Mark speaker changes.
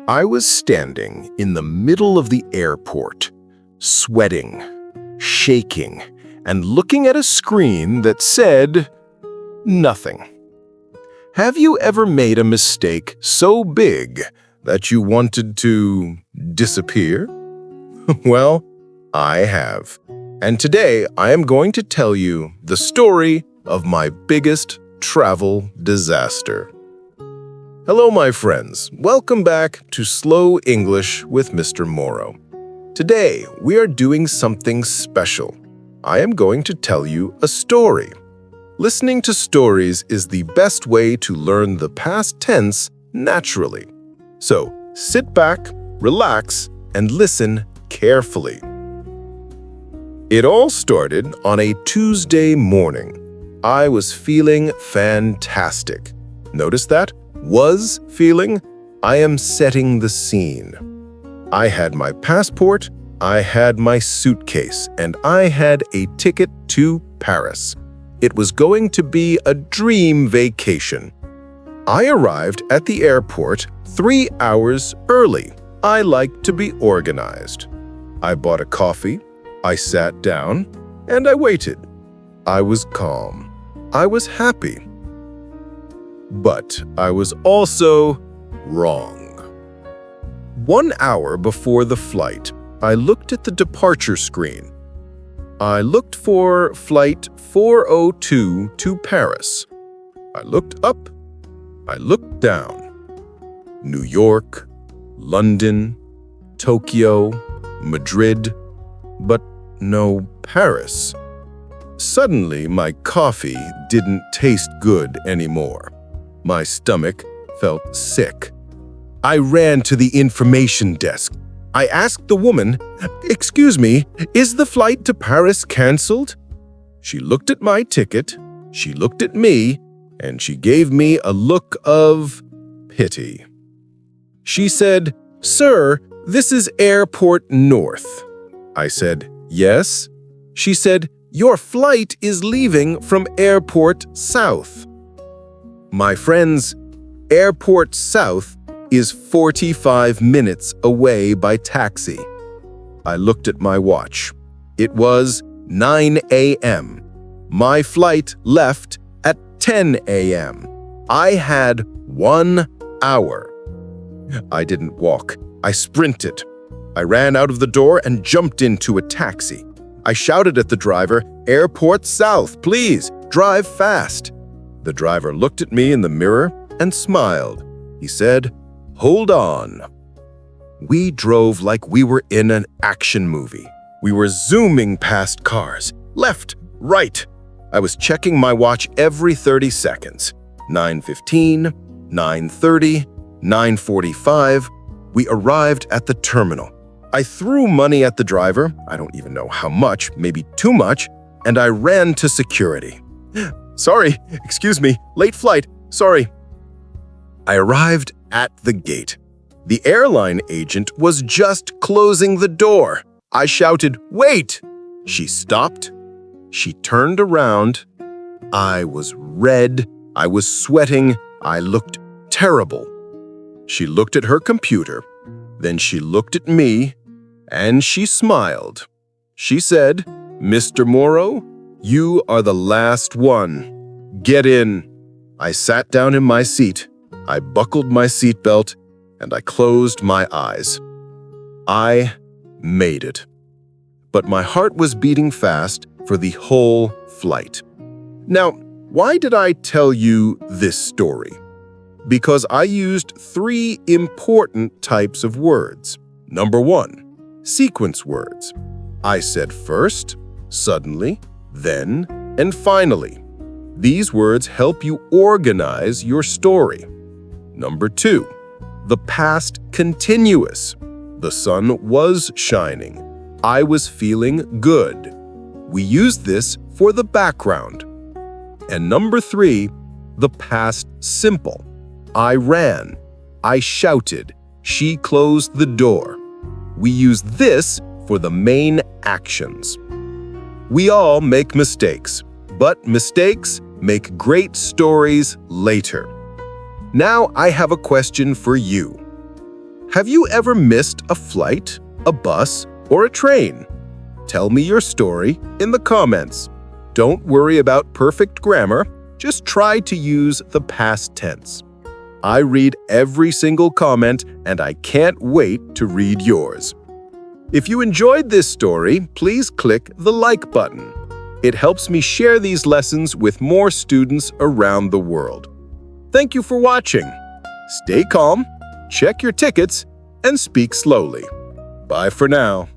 Speaker 1: I was standing in the middle of the airport, sweating, shaking, and looking at a screen that said nothing. Have you ever made a mistake so big that you wanted to disappear? Well, I have. And today I am going to tell you the story of my biggest travel disaster. Hello, my friends. Welcome back to Slow English with Mr. Moro. Today, we are doing something special. I am going to tell you a story. Listening to stories is the best way to learn the past tense naturally. So, sit back, relax, and listen carefully. It all started on a Tuesday morning. I was feeling fantastic. Notice that? Was feeling? I am setting the scene. I had my passport, I had my suitcase, and I had a ticket to Paris. It was going to be a dream vacation. I arrived at the airport 3 hours early. I like to be organized. I bought a coffee, I sat down, and I waited. I was calm. I was happy. But I was also wrong. 1 hour before the flight, I looked at the departure screen. I looked for flight 402 to Paris. I looked up. I looked down. New York, London, Tokyo, Madrid, but no Paris. Suddenly, my coffee didn't taste good anymore. My stomach felt sick. I ran to the information desk. I asked the woman, "Excuse me, is the flight to Paris canceled?" She looked at my ticket, she looked at me, and she gave me a look of pity. She said, "Sir, this is Airport North." I said, "Yes." She said, "Your flight is leaving from Airport South." My friends, Airport South is 45 minutes away by taxi. I looked at my watch. It was 9 a.m. My flight left at 10 a.m. I had 1 hour. I didn't walk. I sprinted. I ran out of the door and jumped into a taxi. I shouted at the driver, "Airport South, please, drive fast." The driver looked at me in the mirror and smiled. He said, "Hold on." We drove like we were in an action movie. We were zooming past cars, left, right. I was checking my watch every 30 seconds. 9:15, 9:30, 9:45. We arrived at the terminal. I threw money at the driver, I don't even know how much, maybe too much, and I ran to security. "Sorry, excuse me, late flight, sorry." I arrived at the gate. The airline agent was just closing the door. I shouted, "Wait!" She stopped. She turned around. I was red. I was sweating. I looked terrible. She looked at her computer. Then she looked at me, and she smiled. She said, "Mr. Moro, you are the last one. Get in." I sat down in my seat. I buckled my seatbelt, and I closed my eyes. I made it. But my heart was beating fast for the whole flight. Now, why did I tell you this story? Because I used 3 important types of words. Number 1, sequence words. I said first, suddenly, then, and finally. These words help you organize your story. Number 2, the past continuous. The sun was shining. I was feeling good. We use this for the background. And number 3, the past simple. I ran. I shouted. She closed the door. We use this for the main actions. We all make mistakes, but mistakes make great stories later. Now I have a question for you. Have you ever missed a flight, a bus, or a train? Tell me your story in the comments. Don't worry about perfect grammar, just try to use the past tense. I read every single comment and I can't wait to read yours. If you enjoyed this story, please click the like button. It helps me share these lessons with more students around the world. Thank you for watching. Stay calm, check your tickets, and speak slowly. Bye for now.